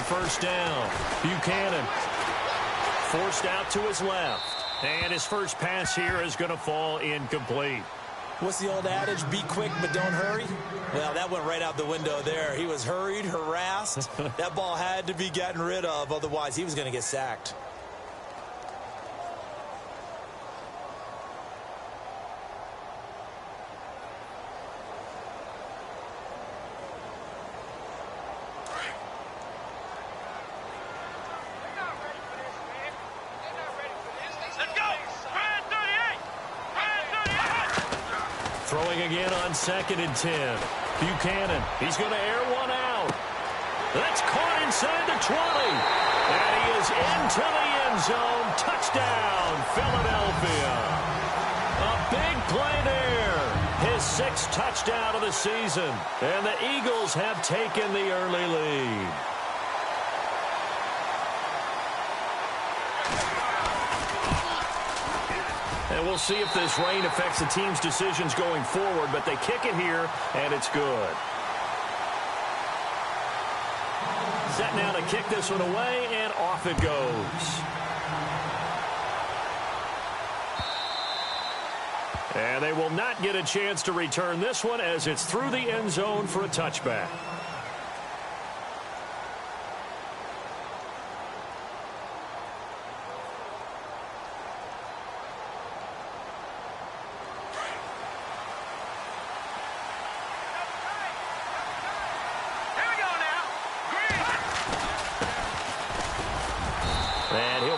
first down. Buchanan forced out to his left. And his first pass here is going to fall incomplete. What's the old adage? Be quick, but don't hurry? Well, that went right out the window there. He was hurried, harassed. That ball had to be gotten rid of. Otherwise, he was going to get sacked. Throwing again on 2nd and 10. Buchanan, he's going to air one out. That's caught inside the 20. And he is into the end zone. Touchdown, Philadelphia. A big play there. His 6th touchdown of the season. And the Eagles have taken the early lead. And we'll see if this rain affects the team's decisions going forward, but they kick it here, and it's good. Set now to kick this one away, and off it goes. And they will not get a chance to return this one as it's through the end zone for a touchback.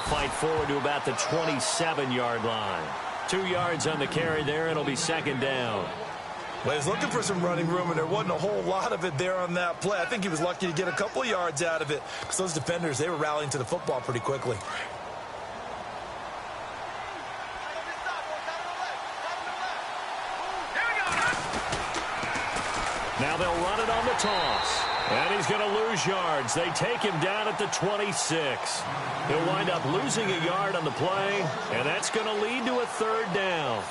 Fight forward to about the 27-yard line. 2 yards on the carry there. It'll be 2nd down. Well, he's looking for some running room, and there wasn't a whole lot of it there on that play. I think he was lucky to get a couple of yards out of it because those defenders, they were rallying to the football pretty quickly. Now they'll run it on the toss. And he's going to lose yards. They take him down at the 26. He'll wind up losing a yard on the play, and that's going to lead to a 3rd down.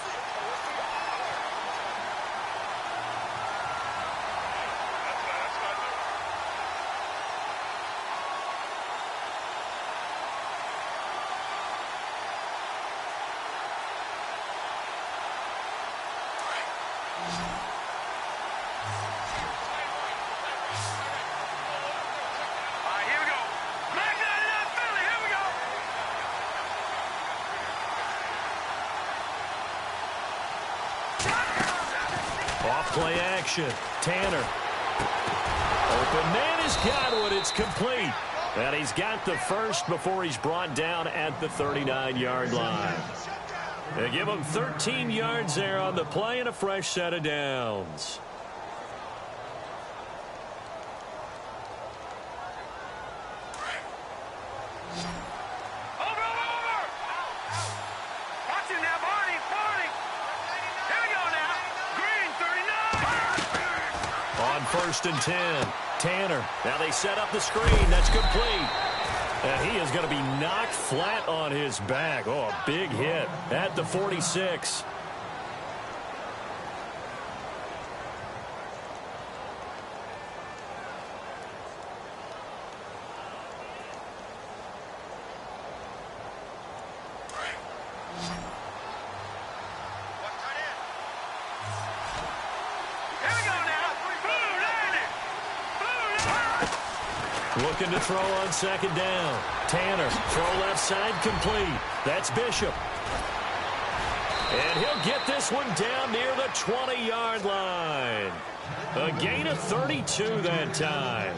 Play action. Tanner. Open man has got one. It's complete. And he's got the first before he's brought down at the 39-yard line. They give him 13 yards there on the play and a fresh set of downs. First and 10. Tanner. Now they set up the screen. That's complete. And he is going to be knocked flat on his back. Oh, a big hit at the 46. Looking to throw on 2nd down. Tanner, throw left side complete. That's Bishop. And he'll get this one down near the 20-yard line. A gain of 32 that time.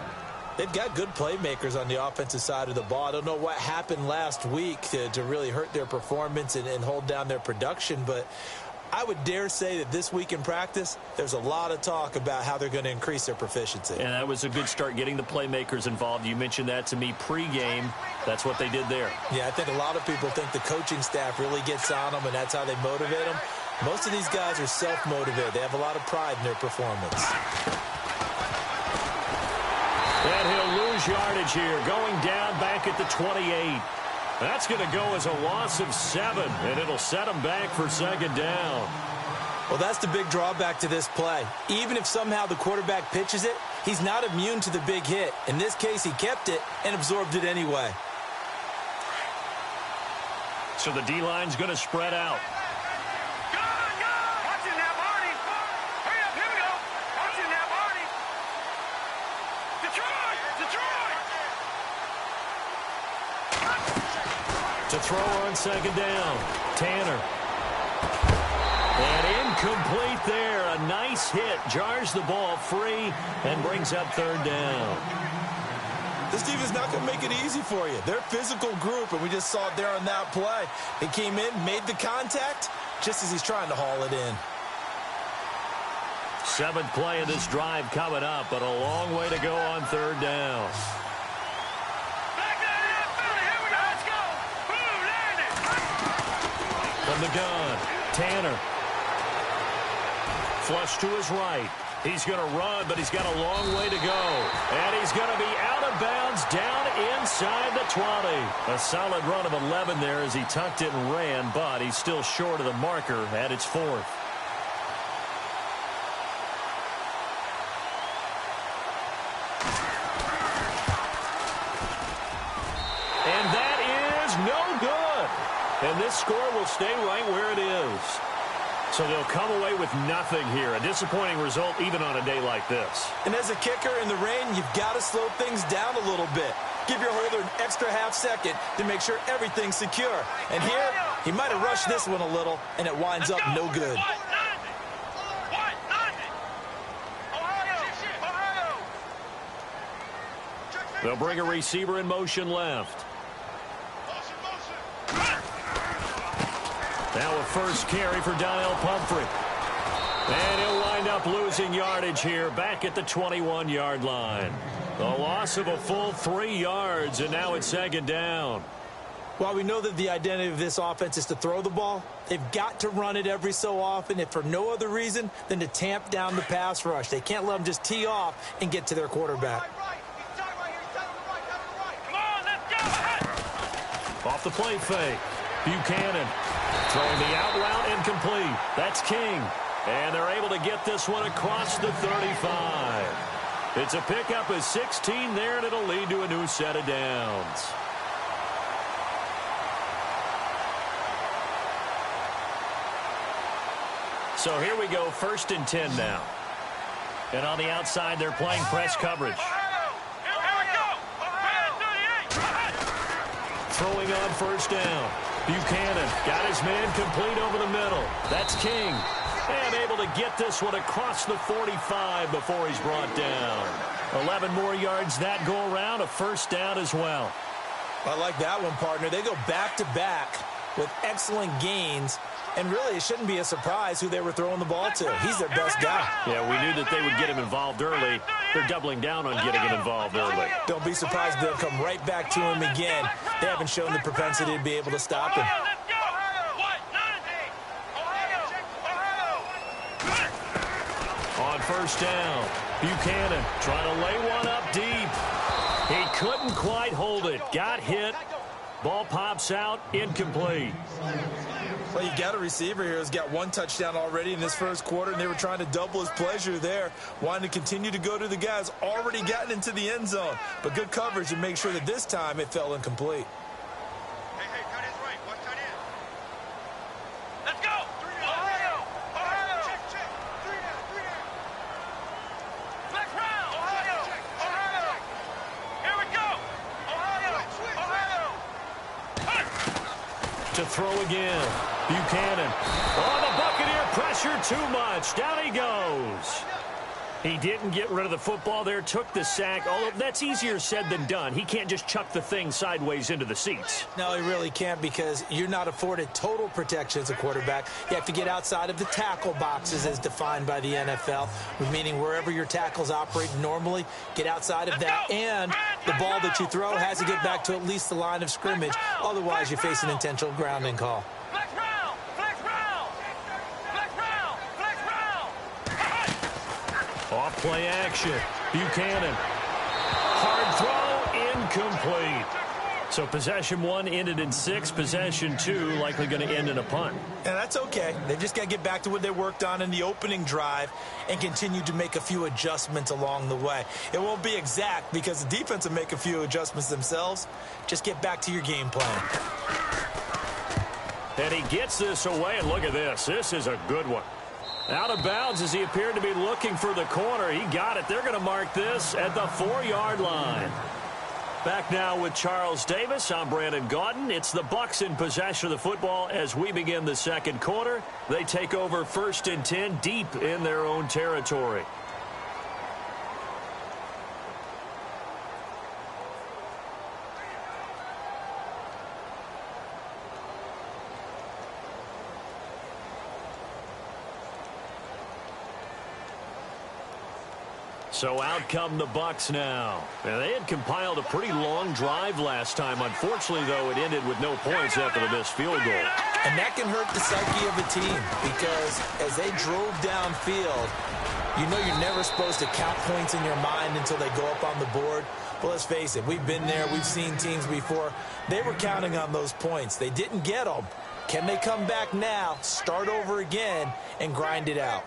They've got good playmakers on the offensive side of the ball. I don't know what happened last week to really hurt their performance and hold down their production, but I would dare say that this week in practice, there's a lot of talk about how they're going to increase their proficiency. And that was a good start getting the playmakers involved. You mentioned that to me pregame. That's what they did there. Yeah, I think a lot of people think the coaching staff really gets on them, and that's how they motivate them. Most of these guys are self-motivated. They have a lot of pride in their performance. And he'll lose yardage here, going down back at the 28. That's going to go as a loss of 7, and it'll set him back for 2nd down. Well, that's the big drawback to this play. Even if somehow the quarterback pitches it, he's not immune to the big hit. In this case, he kept it and absorbed it anyway. So the D-line's going to spread out. To throw on second down, Tanner. And incomplete there. A nice hit. Jars the ball free and brings up third down. This defense is not going to make it easy for you. They're a physical group, and we just saw it there on that play. He came in, made the contact, just as he's trying to haul it in. Seventh play of this drive coming up, but a long way to go on third down. From the gun, Tanner. Flush to his right. He's going to run, but he's got a long way to go. And he's going to be out of bounds down inside the 20. A solid run of 11 there as he tucked it and ran, but he's still short of the marker at its fourth. And that is no good. And this score will stay right where it is. So they'll come away with nothing here. A disappointing result even on a day like this. And as a kicker in the rain, you've got to slow things down a little bit. Give your holder an extra half second to make sure everything's secure. And here, he might have rushed this one a little, and it winds up no good. They'll bring a receiver in motion left. Now a first carry for Donnell Pumphrey. And he'll wind up losing yardage here back at the 21-yard line. The loss of a full 3 yards, and now it's second down. While we know that the identity of this offense is to throw the ball, they've got to run it every so often, if for no other reason than to tamp down the pass rush. They can't let them just tee off and get to their quarterback. Off the play fake. Buchanan throwing the out route incomplete. That's King. And they're able to get this one across the 35. It's a pickup of 16 there, and it'll lead to a new set of downs. So here we go, 1st and 10 now. And on the outside, they're playing press coverage. Throwing on first down. Buchanan got his man complete over the middle. That's King. And able to get this one across the 45 before he's brought down. 11 more yards that go around, a first down as well. I like that one, partner. They go back-to-back with excellent gains. And really, it shouldn't be a surprise who they were throwing the ball to. He's their best guy. Yeah, we knew that they would get him involved early. They're doubling down on getting him involved early. Don't be surprised if they'll come right back to him again. They haven't shown the propensity to be able to stop him. On first down, Buchanan trying to lay one up deep. He couldn't quite hold it. Got hit. Ball pops out, incomplete. Well, you got a receiver here who's got 1 touchdown already in this first quarter, and they were trying to double his pleasure there, wanting to continue to go to the guys already gotten into the end zone. But good coverage to make sure that this time it fell incomplete. Hey, tight end's right. Watch tight end. Let's go. Ohio. Check. 3 down. Flex round. Ohio. Here we go. Ohio. To throw again. Buchanan. Oh, the Buccaneer pressure too much. Down he goes. He didn't get rid of the football there, took the sack. Although that's easier said than done. He can't just chuck the thing sideways into the seats. No, he really can't, because you're not afforded total protection as a quarterback. You have to get outside of the tackle boxes as defined by the NFL, meaning wherever your tackles operate normally, get outside of that. And the ball that you throw has to get back to at least the line of scrimmage. Otherwise, you face an intentional grounding call. Off play action. Buchanan. Hard throw, incomplete. So possession 1 ended in 6. Possession 2 likely going to end in a punt. And that's okay. They've just got to get back to what they worked on in the opening drive and continue to make a few adjustments along the way. It won't be exact because the defense will make a few adjustments themselves. Just get back to your game plan. And he gets this away, and look at this. This is a good one. Out of bounds as he appeared to be looking for the corner. He got it. They're going to mark this at the 4-yard line. Back now with Charles Davis. I'm Brandon Gaudin. It's the Bucs in possession of the football as we begin the second quarter. They take over 1st and 10 deep in their own territory. So out come the Bucs now. And they had compiled a pretty long drive last time. Unfortunately, though, it ended with no points after the missed field goal. And that can hurt the psyche of a team because as they drove downfield, you know you're never supposed to count points in your mind until they go up on the board. But let's face it, we've been there. We've seen teams before. They were counting on those points. They didn't get them. Can they come back now, start over again, and grind it out?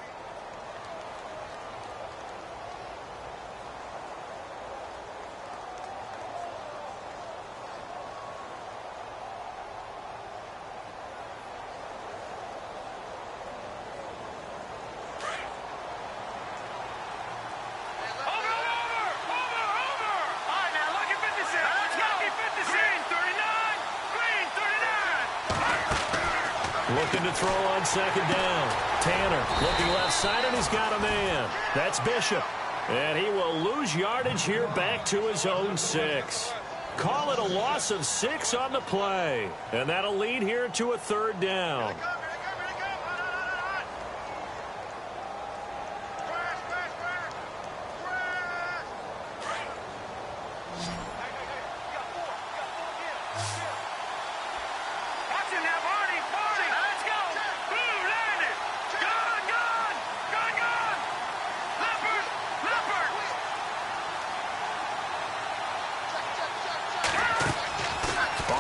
Looking to throw on 2nd down. Tanner looking left side, and he's got a man. That's Bishop. And he will lose yardage here back to his own 6. Call it a loss of 6 on the play. And that'll lead here to a 3rd down.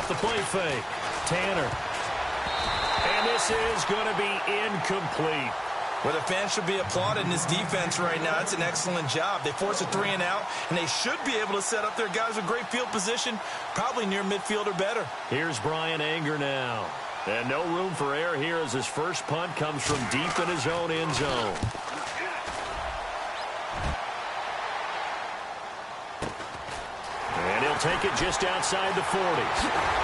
The play fake. Tanner. And this is going to be incomplete. Well, the fans should be applauding this defense right now. It's an excellent job. They force a 3 and out, and they should be able to set up their guys with great field position, probably near midfield or better. Here's Brian Anger now. And no room for error here as his first punt comes from deep in his own end zone. And he'll take it just outside the 40s.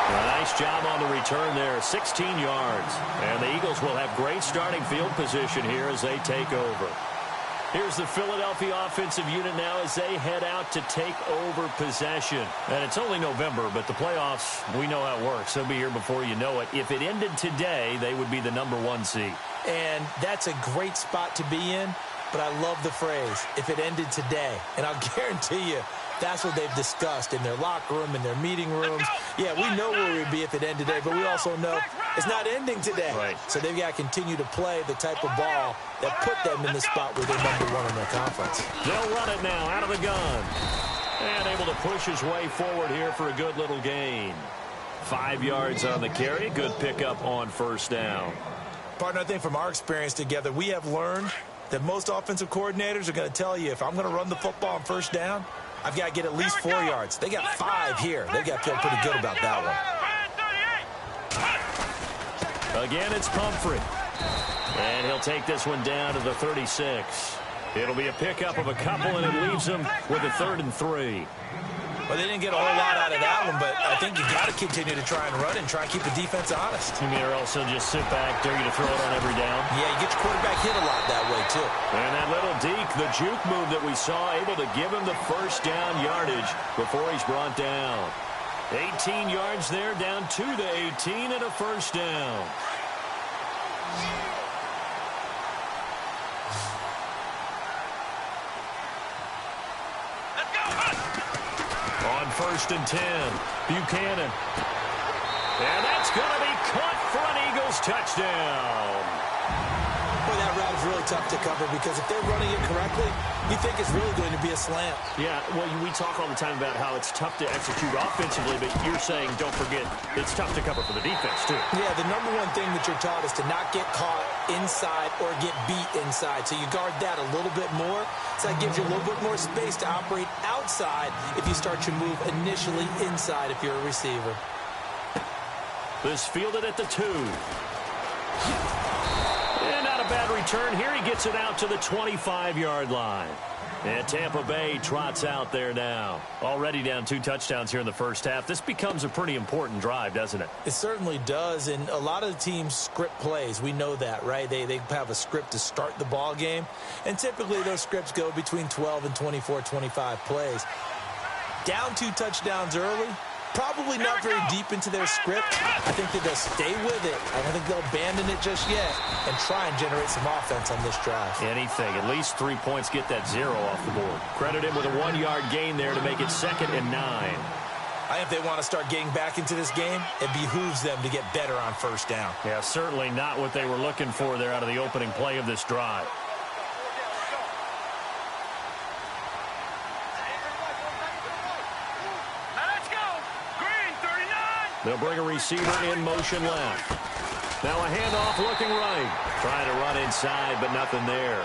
A nice job on the return there, 16 yards. And the Eagles will have great starting field position here as they take over. Here's the Philadelphia offensive unit now as they head out to take over possession. And it's only November, but the playoffs, we know how it works. They'll be here before you know it. If it ended today, they would be the #1 seed. And that's a great spot to be in, but I love the phrase, if it ended today. And I'll guarantee you, that's what they've discussed in their locker room, in their meeting rooms. Yeah, we know where we'd be if it ended today, but we also know it's not ending today. Right. So they've got to continue to play the type of ball that put them in the spot where they're #1 in their conference. They'll run it now out of the gun. And able to push his way forward here for a good little gain. 5 yards on the carry. Good pickup on 1st down. Partner, I think from our experience together, we have learned that most offensive coordinators are going to tell you, if I'm going to run the football on 1st down, I've got to get at least 4 yards. They got 5 here. They've got to feel pretty good about that one. Again, it's Pumphrey. And he'll take this one down to the 36. It'll be a pickup of a couple, and it leaves him with a 3rd and 3. Well, they didn't get a whole lot out of that one, but I think you got to continue to try and run and try and keep the defense honest. You mean, or also just sit back, dare you to throw it on every down? Yeah, you get your quarterback hit a lot that way, too. And that little deke, the juke move that we saw, able to give him the 1st down yardage before he's brought down. 18 yards there, down to the 18 and a 1st down. On 1st and 10, Buchanan. And that's going to be caught for an Eagles touchdown. Boy, that route is really tough to cover because if they're running it correctly, you think it's really going to be a slant. Yeah, well, we talk all the time about how it's tough to execute offensively, but you're saying, don't forget, it's tough to cover for the defense, too. Yeah, the number one thing that you're taught is to not get caught inside or get beat inside. So you guard that a little bit more. So that gives you a little bit more space to operate outside if you start your move initially inside if you're a receiver. This fielded at the 2. And not a bad return here. He gets it out to the 25-yard line. And Tampa Bay trots out there now. Already down 2 touchdowns here in the first half. This becomes a pretty important drive, doesn't it? It certainly does, and a lot of the teams script plays. We know that, right? They have a script to start the ball game, and typically those scripts go between 12 and 24, 25 plays. Down 2 touchdowns early, probably not very deep into their script. I think that they'll stay with it. I don't think they'll abandon it just yet and try and generate some offense on this drive. Anything. At least 3 points, get that 0 off the board. Credit him with a 1-yard gain there to make it 2nd and 9. I think if they want to start getting back into this game, it behooves them to get better on first down. Yeah, certainly not what they were looking for there out of the opening play of this drive. They'll bring a receiver in motion left. Now a handoff looking right. Trying to run inside, but nothing there.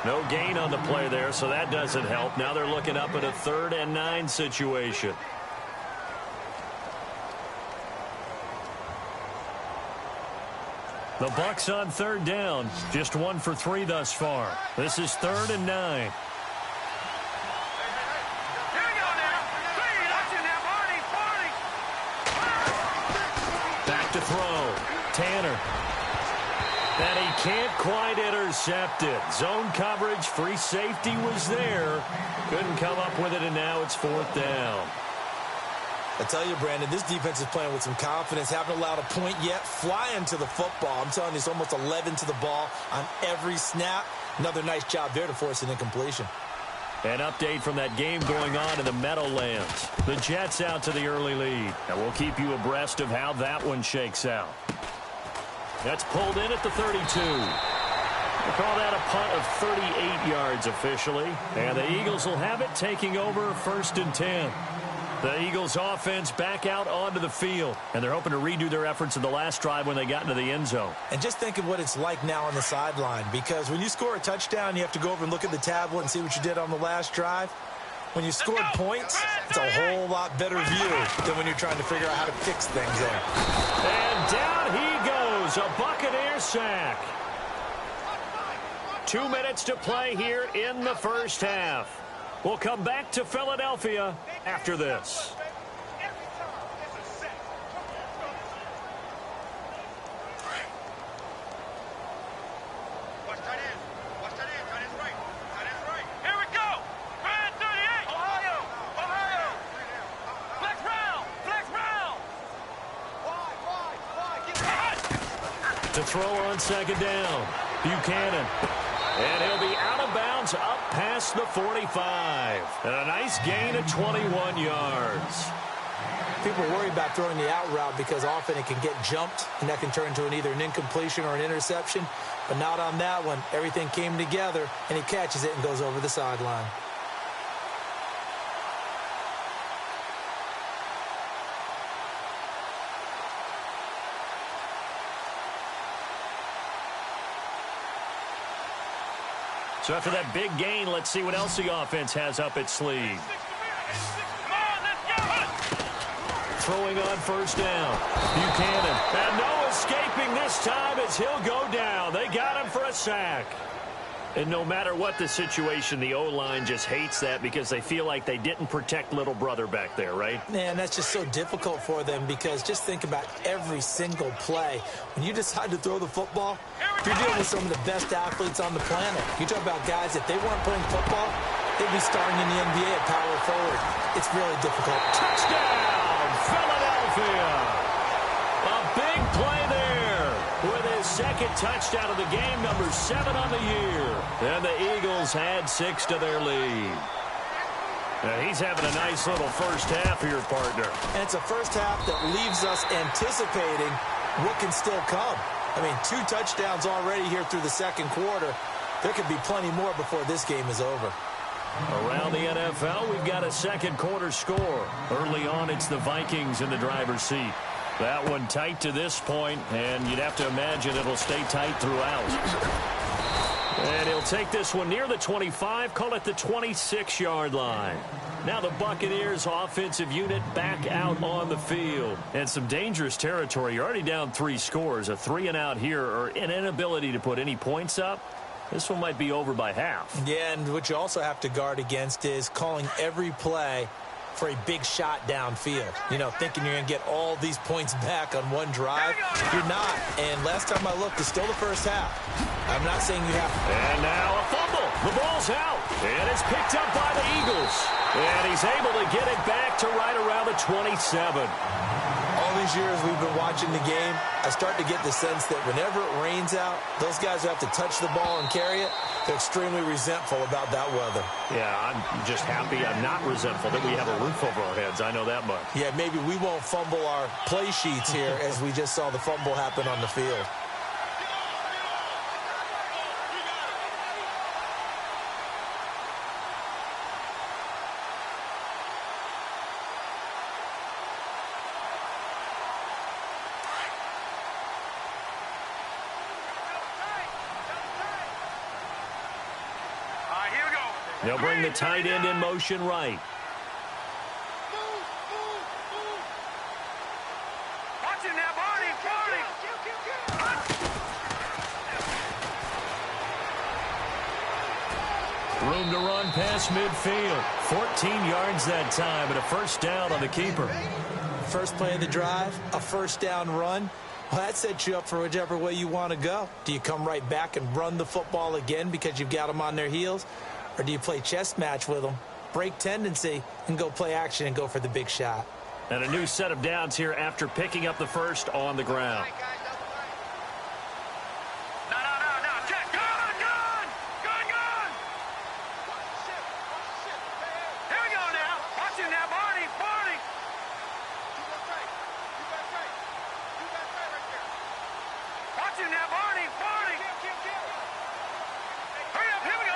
No gain on the play there, so that doesn't help. Now they're looking up at a 3rd and 9 situation. The Bucs on 3rd down. Just 1 for 3 thus far. This is 3rd and 9. To throw. Tanner. And he can't quite intercept it. Zone coverage, free safety was there. Couldn't come up with it, and now it's 4th down. I tell you, Brandon, this defense is playing with some confidence. Haven't allowed a point yet. Flying to the football. I'm telling you, it's almost 11 to the ball on every snap. Another nice job there to force an incompletion. An update from that game going on in the Meadowlands. The Jets out to the early lead. And we'll keep you abreast of how that one shakes out. That's pulled in at the 32. We'll call that a punt of 38 yards officially. And the Eagles will have it, taking over 1st and 10. The Eagles offense back out onto the field. And they're hoping to redo their efforts in the last drive when they got into the end zone. And just think of what it's like now on the sideline. Because when you score a touchdown, you have to go over and look at the tablet and see what you did on the last drive. When you scored points, it's a whole lot better view than when you're trying to figure out how to fix things there. And down he goes. A Buccaneer sack. 2 minutes to play here in the first half. We'll come back to Philadelphia after this. Watch tight end. Watch tight end. Tight end's right. Tight end's right. Here we go. Brand 38. Ohio. Ohio. Flex round. Flex round. Wide. Get it. To throw on 2nd down. Buchanan. And he'll be out of bounds up past the 45. And a nice gain of 21 yards. People worry about throwing the out route because often it can get jumped, and that can turn into either an incompletion or an interception. But not on that one. Everything came together, and he catches it and goes over the sideline. So after that big gain, let's see what else the offense has up its sleeve. Throwing on 1st down. Buchanan. And no escaping this time as he'll go down. They got him for a sack. And no matter what the situation, the O-line just hates that because they feel like they didn't protect little brother back there, right? Man, that's just so difficult for them because just think about every single play. When you decide to throw the football, you're dealing with some of the best athletes on the planet. You talk about guys, if they weren't playing football, they'd be starting in the NBA at power forward. It's really difficult. Touchdown, Philadelphia! A big play there with his 2nd touchdown of the game, number 7 on the year. And the Eagles had 6 to their lead. And he's having a nice little first half here, partner. And it's a first half that leaves us anticipating what can still come. I mean, 2 touchdowns already here through the second quarter. There could be plenty more before this game is over. Around the NFL, we've got a second quarter score. Early on, it's the Vikings in the driver's seat. That one tight to this point, and you'd have to imagine it'll stay tight throughout. And he'll take this one near the 25, call it the 26-yard line. Now the Buccaneers offensive unit back out on the field. And some dangerous territory. You're already down 3 scores. A 3-and-out here, or an inability to put any points up. This one might be over by half. Yeah, and what you also have to guard against is calling every play for a big shot downfield. You know, thinking you're going to get all these points back on one drive. You're not. And last time I looked, it's still the first half. I'm not saying you have to. And now a fumble. The ball's out. And it's picked up by the Eagles. And he's able to get it back to right around the 27. All these years we've been watching the game, I start to get the sense that whenever it rains out, those guys who have to touch the ball and carry it, they're extremely resentful about that weather. Yeah, I'm just happy I'm not resentful that we have a roof over our heads. I know that much. Yeah, maybe we won't fumble our play sheets here as we just saw the fumble happen on the field. They'll bring the tight end in motion right. Watch him now, Barney. Room to run past midfield. 14 yards that time, and a first down on the keeper. First play of the drive, a first down run. Well, that sets you up for whichever way you want to go. Do you come right back and run the football again because you've got them on their heels? Or do you play chess match with them, break tendency, and go play action and go for the big shot? And a new set of downs here after picking up the first on the ground. Here we go now. Watch him now, Barney. Watch him now, Barney. Hurry up, here we go.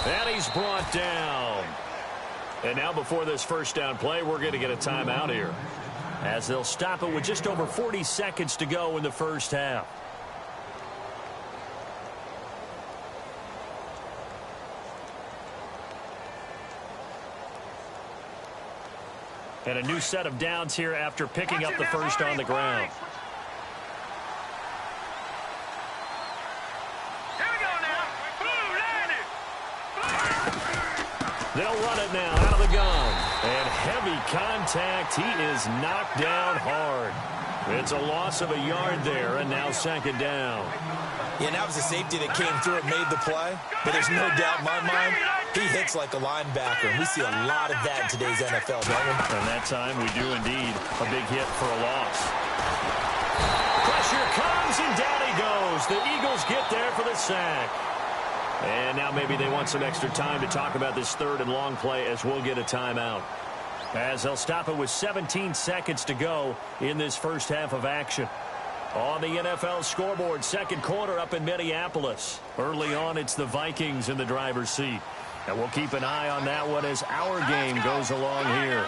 And he's brought down. And now before this first down play, we're going to get a timeout here, as they'll stop it with just over 40 seconds to go in the first half. And a new set of downs here after picking up the first on the ground. They'll run it now out of the gun. And heavy contact. He is knocked down hard. It's a loss of a yard there, and now second down. Yeah, and that was a safety that came through and made the play. But there's no doubt in my mind, he hits like a linebacker. And we see a lot of that in today's NFL, don't we? And that time we do indeed a big hit for a loss. Pressure comes, and down he goes. The Eagles get there for the sack. And now maybe they want some extra time to talk about this third and long play, as we'll get a timeout. As they'll stop it with 17 seconds to go in this first half of action. On the NFL scoreboard, second quarter up in Minneapolis. Early on, it's the Vikings in the driver's seat. And we'll keep an eye on that one as our game goes along here.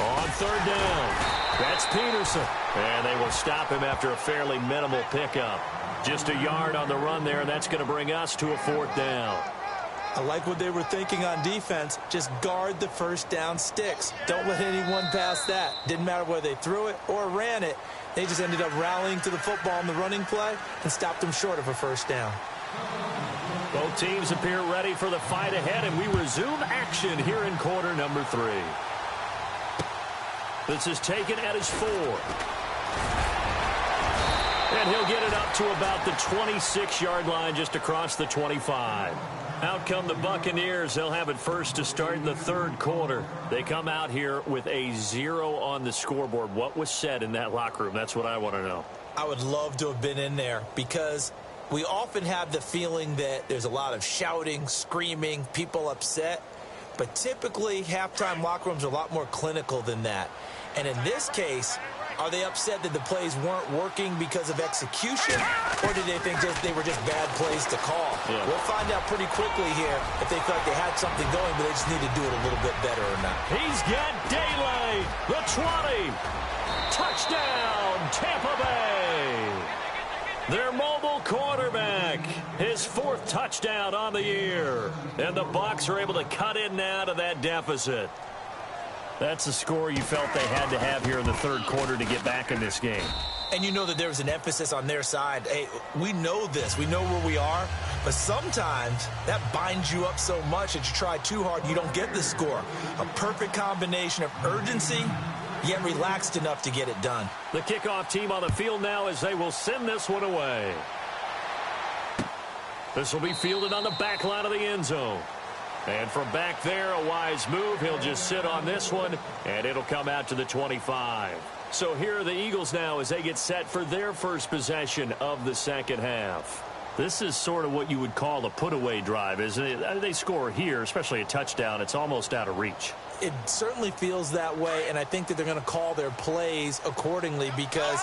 On third down, that's Peterson. And they will stop him after a fairly minimal pickup. Just a yard on the run there, and that's going to bring us to a fourth down. I like what they were thinking on defense. Just guard the first down sticks. Don't let anyone pass that. Didn't matter whether they threw it or ran it. They just ended up rallying to the football in the running play and stopped them short of a first down. Both teams appear ready for the fight ahead, and we resume action here in quarter number 3. This is taken at his 4. And he'll get it up to about the 26-yard line, just across the 25. Out come the Buccaneers. They'll have it first to start in the third quarter. They come out here with a 0 on the scoreboard. What was said in that locker room? That's what I want to know. I would love to have been in there, because we often have the feeling that there's a lot of shouting, screaming, people upset. But typically, halftime locker rooms are a lot more clinical than that. And in this case, are they upset that the plays weren't working because of execution, or did they think they were just bad plays to call? Yeah. We'll find out pretty quickly here if they felt like they had something going, but they just need to do it a little bit better or not. He's got daylight. The 20. Touchdown, Tampa Bay. Their mobile quarterback, his 4th touchdown on the year. And the Bucs are able to cut in now to that deficit. That's the score you felt they had to have here in the third quarter to get back in this game. And you know that there was an emphasis on their side. Hey, we know this. We know where we are. But sometimes that binds you up so much that you try too hard, you don't get the score. A perfect combination of urgency, yet relaxed enough to get it done. The kickoff team on the field now as they will send this one away. This will be fielded on the back line of the end zone. And from back there, a wise move. He'll just sit on this one, and it'll come out to the 25. So here are the Eagles now as they get set for their first possession of the second half. This is sort of what you would call a put-away drive, isn't it? They score here, especially a touchdown. It's almost out of reach. It certainly feels that way, and I think that they're going to call their plays accordingly because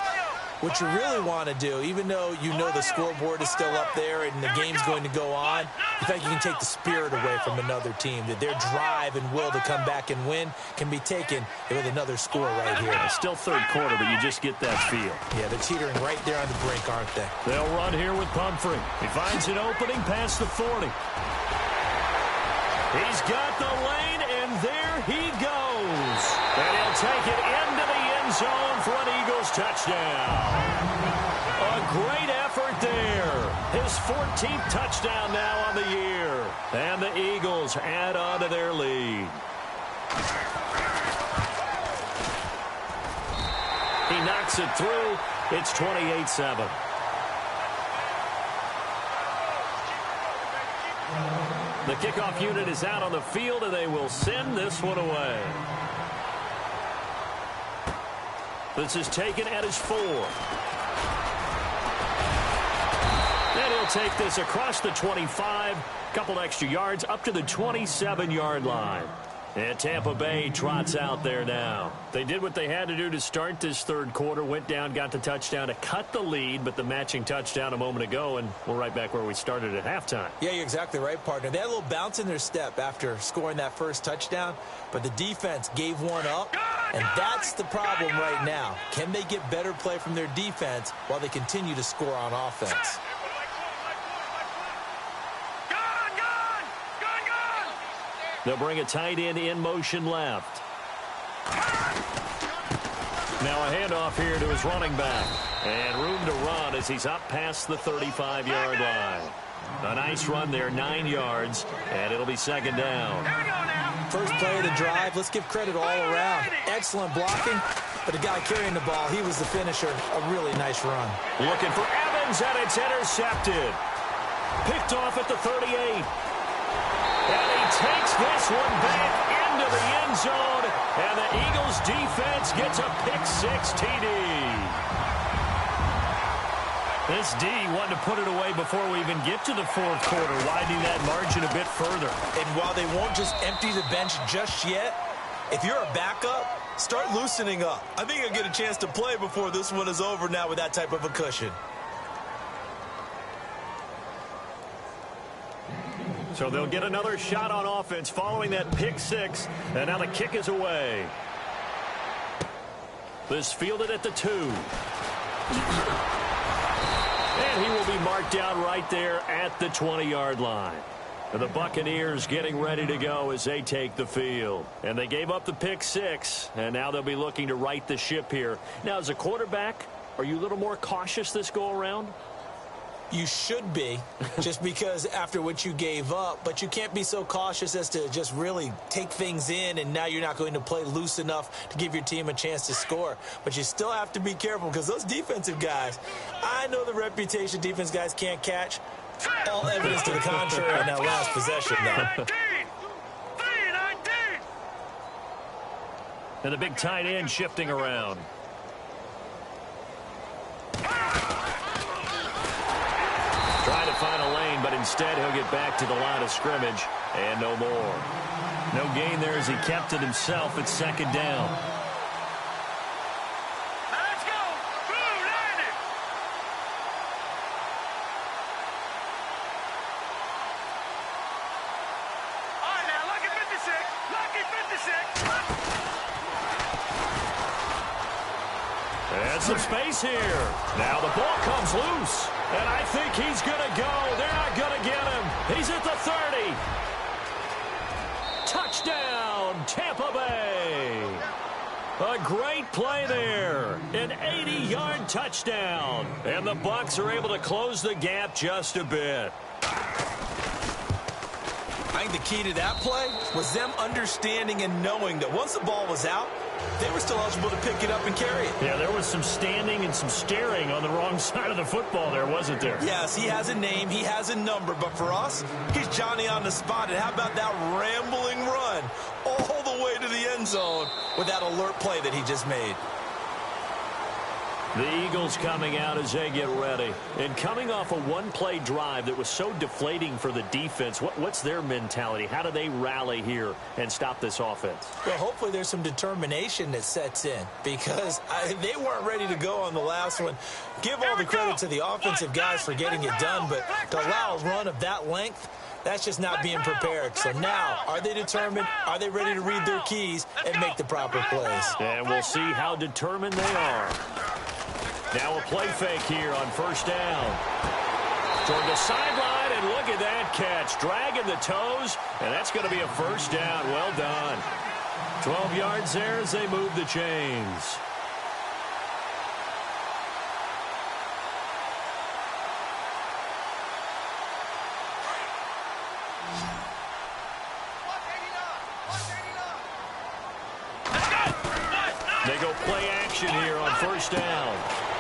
what you really want to do, even though you know the scoreboard is still up there and the game's going to go on, you think you can take the spirit away from another team, that their drive and will to come back and win can be taken with another score right here. It's still third quarter, but you just get that feel. Yeah, they're teetering right there on the brink, aren't they? They'll run here with Pumphrey. He finds an opening past the 40. He's got the lane, and there he goes. And he'll take it into the end zone for an Eagles touchdown. A great effort there. His 14th touchdown now on the year. And the Eagles add on to their lead. He knocks it through. It's 28-7. The kickoff unit is out on the field, and they will send this one away. This is taken at his 4. And he'll take this across the 25, couple extra yards, up to the 27-yard line. And Tampa Bay trots out there now. They did what they had to do to start this third quarter, went down, got the touchdown to cut the lead, but the matching touchdown a moment ago, and we're right back where we started at halftime. Yeah, you're exactly right, partner. They had a little bounce in their step after scoring that first touchdown, but the defense gave one up, and that's the problem right now. Can they get better play from their defense while they continue to score on offense? They'll bring a tight end in motion left. Now a handoff here to his running back. And room to run as he's up past the 35-yard line. A nice run there, 9 yards, and it'll be second down. First play of the drive, let's give credit all around. Excellent blocking, but the guy carrying the ball, he was the finisher. A really nice run. Looking for Evans, and it's intercepted. Picked off at the 38. And he takes this one back into the end zone, and the Eagles defense gets a pick-6 TD. This D wanted to put it away before we even get to the fourth quarter, widening that margin a bit further. And while they won't just empty the bench just yet, if you're a backup, start loosening up. I think you'll get a chance to play before this one is over now with that type of a cushion. So they'll get another shot on offense following that pick-6, and now the kick is away. This fielded at the 2. And he will be marked down right there at the 20-yard line. And the Buccaneers getting ready to go as they take the field. And they gave up the pick-6, and now they'll be looking to right the ship here. Now, as a quarterback, are you a little more cautious this go-around? You should be, just because after what you gave up, but you can't be so cautious as to just really take things in, and now you're not going to play loose enough to give your team a chance to score. But you still have to be careful because those defensive guys, I know the reputation defense guys can't catch. All evidence to the contrary on that last possession, though. And the big tight end shifting around. Trying to find a lane, but instead he'll get back to the line of scrimmage, and no more. No gain there as he kept it himself at second down. Let's go. Blue, line it. All right, now, lucky 56. Lucky 56. And some space here. Now the ball comes loose. And I think he's going to go. They're not going to get him. He's at the 30. Touchdown, Tampa Bay. A great play there. An 80-yard touchdown. And the Bucs are able to close the gap just a bit. I think the key to that play was them understanding and knowing that once the ball was out, they were still eligible to pick it up and carry it. Yeah, there was some standing and some staring on the wrong side of the football there, wasn't there? Yes, he has a name, he has a number, but for us, he's Johnny on the spot. And how about that rambling run all the way to the end zone with that alert play that he just made? The Eagles coming out as they get ready. And coming off a one-play drive that was so deflating for the defense, what's their mentality? How do they rally here and stop this offense? Well, hopefully there's some determination that sets in because they weren't ready to go on the last one. Give all the credit to the offensive guys for getting it done, but to allow a run of that length, that's just not being prepared. So now, are they determined? Are they ready to read their keys and make the proper plays? And we'll see how determined they are. Now a play fake here on first down. Toward the sideline, and look at that catch. Dragging the toes, and that's going to be a first down. Well done. 12 yards there as they move the chains. They go play action here on first down.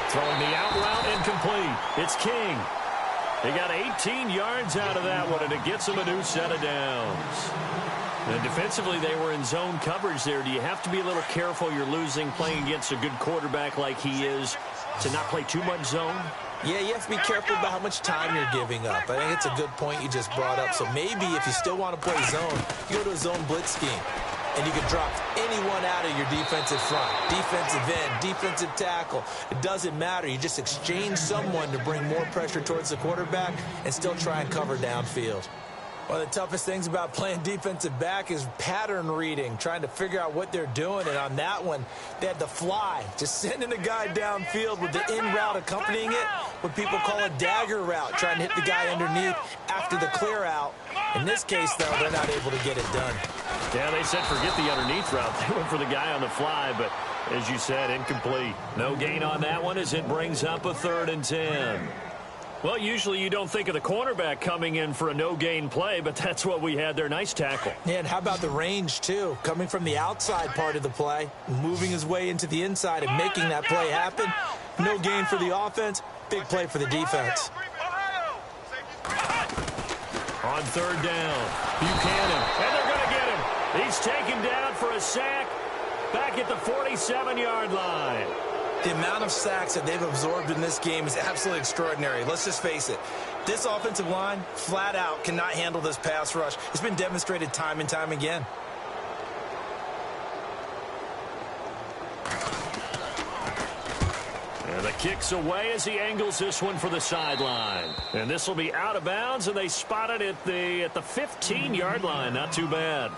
Throwing the out route incomplete. It's King. He got 18 yards out of that one, and it gets him a new set of downs. And defensively, they were in zone coverage there. Do you have to be a little careful? You're losing, playing against a good quarterback like he is, to not play too much zone? Yeah, you have to be careful about how much time you're giving up. I think it's a good point you just brought up. So maybe if you still want to play zone, you go to a zone blitz scheme. And you can drop anyone out of your defensive front, defensive end, defensive tackle. It doesn't matter. You just exchange someone to bring more pressure towards the quarterback and still try and cover downfield. One of the toughest things about playing defensive back is pattern reading, trying to figure out what they're doing. And on that one, they had the fly, just sending a guy downfield with the in route accompanying it, what people call a dagger route, trying to hit the guy underneath after the clear out. In this case, though, they're not able to get it done. Yeah, they said forget the underneath route. They went for the guy on the fly, but as you said, incomplete. No gain on that one as it brings up a 3rd and 10. Well, usually you don't think of the cornerback coming in for a no-gain play, but that's what we had there. Nice tackle. Yeah, and how about the range, too? Coming from the outside part of the play, moving his way into the inside and making that play happen. No gain for the offense, big play for the defense. On 3rd down, Buchanan, and they're going to get him. He's taken down for a sack back at the 47-yard line. The amount of sacks that they've absorbed in this game is absolutely extraordinary. Let's just face it. This offensive line, flat out, cannot handle this pass rush. It's been demonstrated time and time again. And the kick's away as he angles this one for the sideline. And this will be out of bounds, and they spot it at the 15-yard line. Not too bad.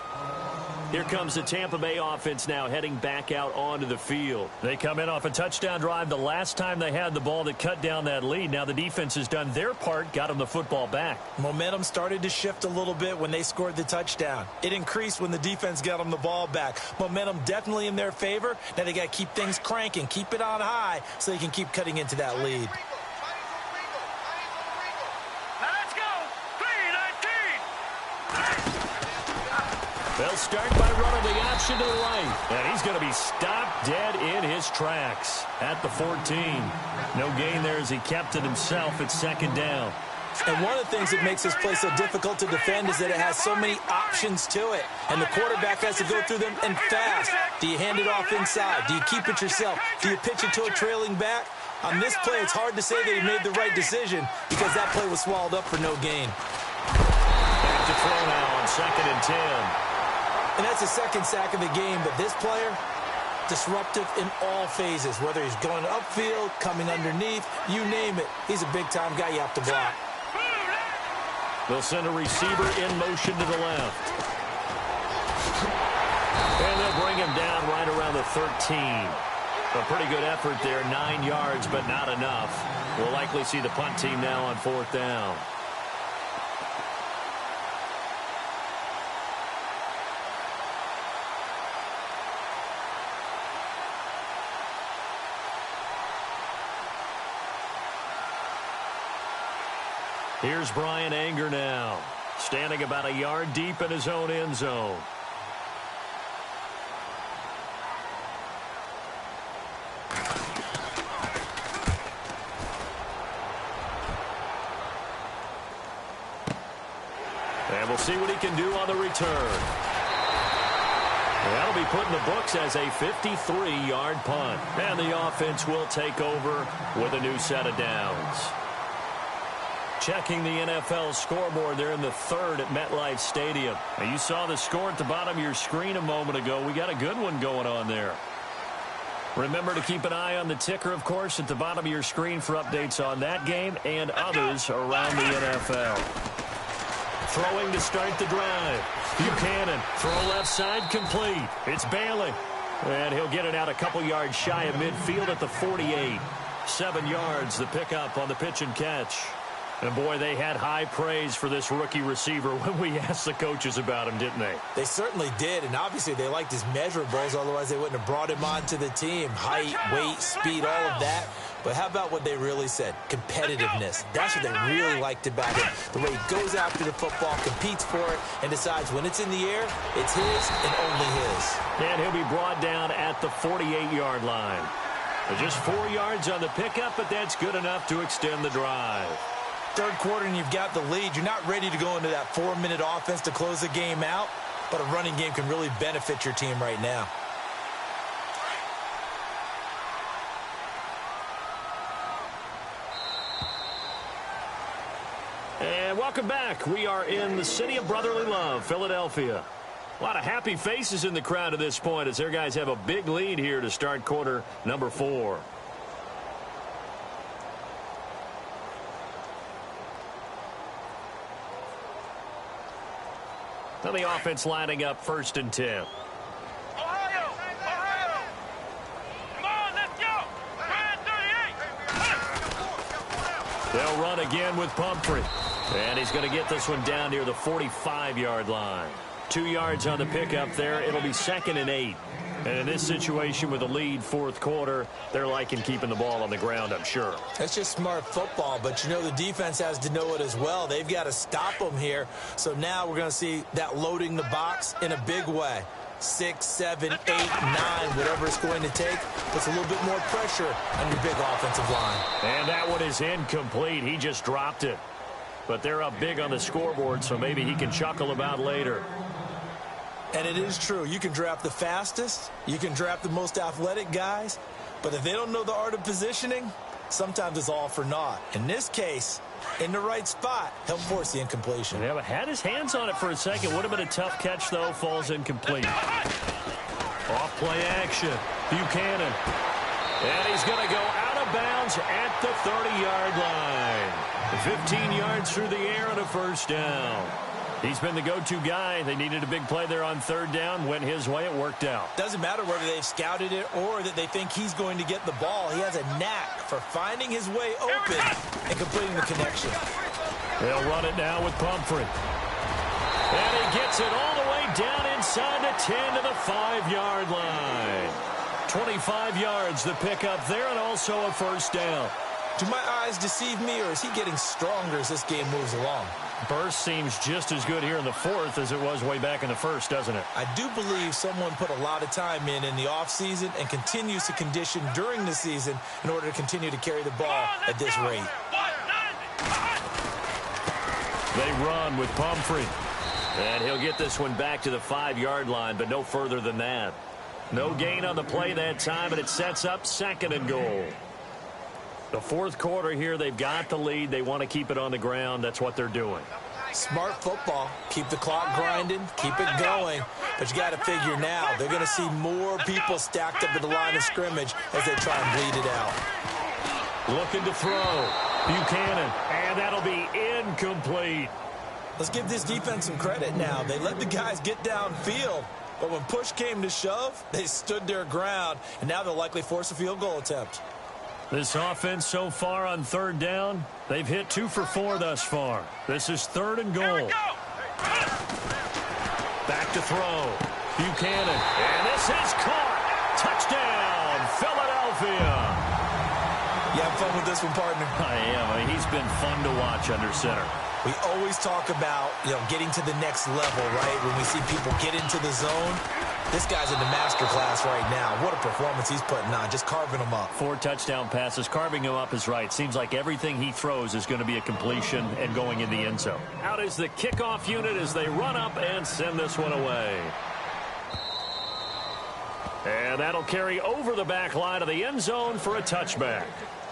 Here comes the Tampa Bay offense now heading back out onto the field. They come in off a touchdown drive the last time they had the ball that cut down that lead. Now the defense has done their part, got them the football back. Momentum started to shift a little bit when they scored the touchdown. It increased when the defense got them the ball back. Momentum definitely in their favor. Now they got to keep things cranking, keep it on high so they can keep cutting into that lead. Let's go. 3-19. They'll start by running the option to the right. And he's going to be stopped dead in his tracks at the 14. No gain there as he kept it himself at 2nd down. And one of the things that makes this play so difficult to defend is that it has so many options to it. And the quarterback has to go through them and fast. Do you hand it off inside? Do you keep it yourself? Do you pitch it to a trailing back? On this play, it's hard to say that he made the right decision because that play was swallowed up for no gain. Back to throw now on 2nd and 10. And that's the second sack of the game, but this player, disruptive in all phases, whether he's going upfield, coming underneath, you name it. He's a big-time guy you have to block. They'll send a receiver in motion to the left. And they'll bring him down right around the 13. A pretty good effort there, 9 yards, but not enough. We'll likely see the punt team now on 4th down. Here's Brian Anger now, standing about a yard deep in his own end zone. And we'll see what he can do on the return. That'll be put in the books as a 53-yard punt. And the offense will take over with a new set of downs. Checking the NFL scoreboard there in the 3rd at MetLife Stadium. Now, you saw the score at the bottom of your screen a moment ago. We got a good one going on there. Remember to keep an eye on the ticker, of course, at the bottom of your screen for updates on that game and others around the NFL. Throwing to start the drive. Buchanan, throw left side, complete. It's Bailey. And he'll get it out a couple yards shy of midfield at the 48. 7 yards, the pickup on the pitch and catch. And, boy, they had high praise for this rookie receiver when we asked the coaches about him, didn't they? They certainly did, and obviously they liked his measurables, otherwise they wouldn't have brought him onto the team. Height, weight, speed, all of that. But how about what they really said? Competitiveness. That's what they really liked about him. The way he goes after the football, competes for it, and decides when it's in the air, it's his and only his. And he'll be brought down at the 48-yard line. Just 4 yards on the pickup, but that's good enough to extend the drive. 3rd quarter and you've got the lead. You're not ready to go into that 4-minute offense to close the game out, but a running game can really benefit your team right now. And welcome back. We are in the city of brotherly love, Philadelphia. A lot of happy faces in the crowd at this point as their guys have a big lead here to start quarter number 4. Now the offense lining up 1st and 10. Ohio! Ohio! Come on, let's go! Brand 38! They'll run again with Pumphrey. And he's going to get this one down near the 45-yard line. 2 yards on the pickup there. It'll be 2nd and 8. And in this situation with a lead 4th quarter, they're liking keeping the ball on the ground, I'm sure. That's just smart football, but you know the defense has to know it as well. They've got to stop them here. So now we're going to see that loading the box in a big way. 6, 7, 8, 9, whatever it's going to take, puts a little bit more pressure on your big offensive line. And that one is incomplete. He just dropped it. But they're up big on the scoreboard, so maybe he can chuckle about later. And it is true. You can draft the fastest. You can draft the most athletic guys. But if they don't know the art of positioning, sometimes it's all for naught. In this case, in the right spot, he'll force the incompletion. Yeah, but had his hands on it for a second. Would have been a tough catch, though. Falls incomplete. Off play action. Buchanan. And he's going to go out of bounds at the 30-yard line. 15 yards through the air and a 1st down. He's been the go-to guy. They needed a big play there on 3rd down. Went his way. It worked out. Doesn't matter whether they've scouted it or that they think he's going to get the ball. He has a knack for finding his way open and completing the connection. They'll run it now with Pumphrey. And he gets it all the way down inside the 10 to the 5-yard line. 25 yards, the pickup there, and also a 1st down. Do my eyes deceive me, or is he getting stronger as this game moves along? Burst seems just as good here in the 4th as it was way back in the 1st, doesn't it? I do believe someone put a lot of time in the offseason and continues to condition during the season in order to continue to carry the ball at this rate. They run with Pumphrey. And he'll get this one back to the 5-yard line, but no further than that. No gain on the play that time, and it sets up 2nd and goal. The 4th quarter here, they've got the lead. They want to keep it on the ground. That's what they're doing. Smart football. Keep the clock grinding, keep it going. But you got to figure now, they're going to see more people stacked up at the line of scrimmage as they try and bleed it out. Looking to throw. Buchanan, and that'll be incomplete. Let's give this defense some credit now. They let the guys get downfield, but when push came to shove, they stood their ground, and now they'll likely force a field goal attempt. This offense so far on third down, they've hit 2 for 4 thus far. This is 3rd and goal. Back to throw. Buchanan, and this is caught. Touchdown, Philadelphia. You have fun with this one, partner? I am. He's been fun to watch under center. We always talk about, getting to the next level, right? When we see people get into the zone, this guy's in the master class right now. What a performance he's putting on, just carving them up. 4 touchdown passes. Carving him up is right. Seems like everything he throws is going to be a completion and going in the end zone. Out is the kickoff unit as they run up and send this one away. And that'll carry over the back line of the end zone for a touchback.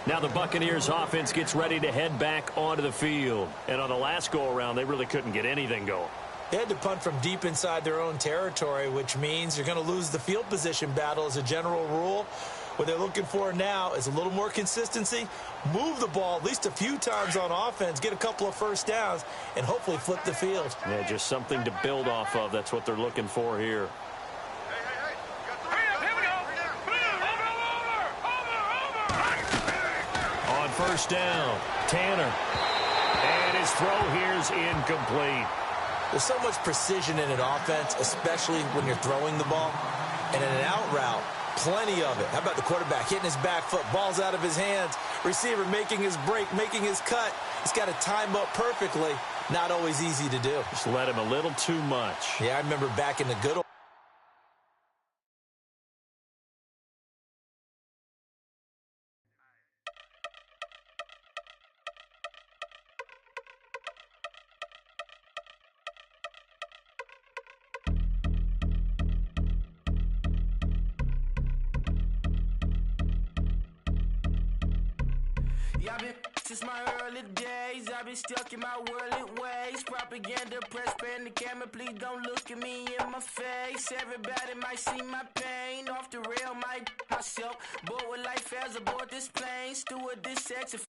Now the Buccaneers offense gets ready to head back onto the field. And on the last go-around, they really couldn't get anything going. They had to punt from deep inside their own territory, which means you're going to lose the field position battle as a general rule. What they're looking for now is a little more consistency, move the ball at least a few times on offense, get a couple of first downs, and hopefully flip the field. Yeah, just something to build off of. That's what they're looking for here. On first down, Tanner. And his throw here's incomplete. There's so much precision in an offense, especially when you're throwing the ball. And in an out route, plenty of it. How about the quarterback hitting his back foot, ball's out of his hands, receiver making his break, making his cut. He's got to time up perfectly. Not always easy to do. Just let him a little too much. Yeah, I remember back in the good old I've been since my early days. I've been stuck in my worldly ways. Propaganda, press, pan the camera. Please don't look at me in my face. Everybody might see my pain. Off the rail, might myself. Bored with life as aboard this plane. Steward this sex.